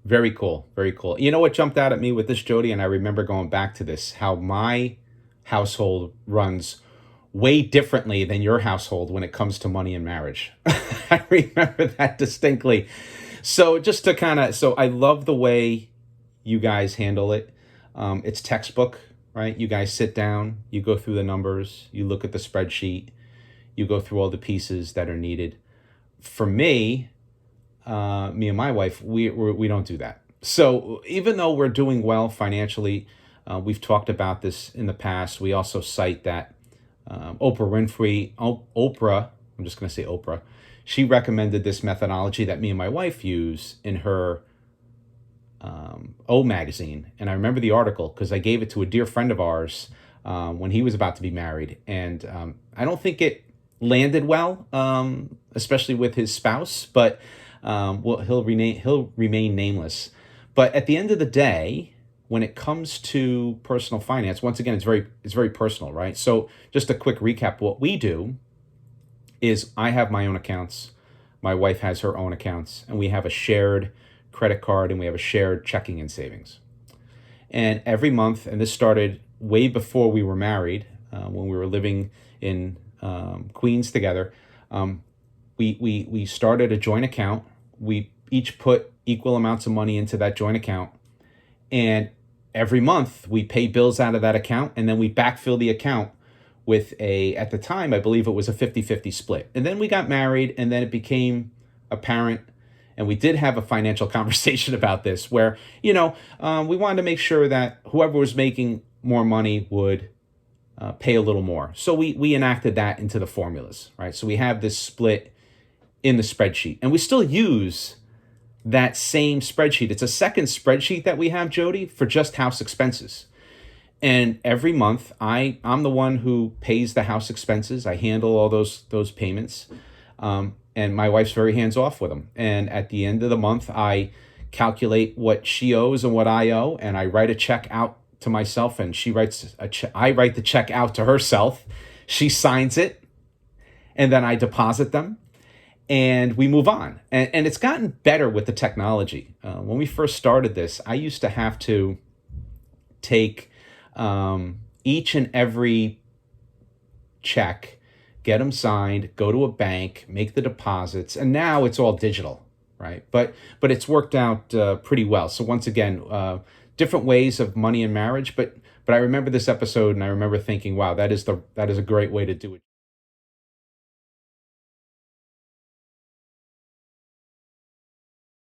Very cool. Very cool. You know what jumped out at me with this, Jody, and I remember going back to this, how my household runs way differently than your household when it comes to money and marriage. I remember that distinctly. So just to kind of, so I love the way you guys handle it. It's textbook, right? You guys sit down, you go through the numbers, you look at the spreadsheet, you go through all the pieces that are needed. For me, me and my wife, we don't do that. So even though we're doing well financially, we've talked about this in the past. We also cite that Oprah Winfrey, Oprah, I'm just going to say Oprah, she recommended this methodology that me and my wife use in her O magazine. And I remember the article because I gave it to a dear friend of ours when he was about to be married. And I don't think it landed well, especially with his spouse, but well, he'll remain nameless. But at the end of the day, when it comes to personal finance, once again, it's very personal, right? So just a quick recap: what we do is I have my own accounts, my wife has her own accounts, and we have a shared credit card and we have a shared checking and savings. And every month, and this started way before we were married, when we were living in Queens together, we started a joint account. We each put equal amounts of money into that joint account. And every month we pay bills out of that account, and then we backfill the account with at the time, I believe it was a 50-50 split. And then we got married, and then it became apparent, and we did have a financial conversation about this where, we wanted to make sure that whoever was making more money would pay a little more. So we enacted that into the formulas, right? So we have this split in the spreadsheet, and we still use that same spreadsheet. It's a second spreadsheet that we have, Jody, for just house expenses. And every month I'm the one who pays the house expenses. I handle all those payments. And my wife's very hands off with them. And at the end of the month, I calculate what she owes and what I owe, and I write a check out to myself, and she writes I write the check out to herself. She signs it, and then I deposit them, and we move on. And it's gotten better with the technology. When we first started this, I used to have to take each and every check, get them signed, go to a bank, make the deposits, and now it's all digital, right? But it's worked out pretty well. So once again, different ways of money and marriage, but I remember this episode, and I remember thinking, wow, that is a great way to do it.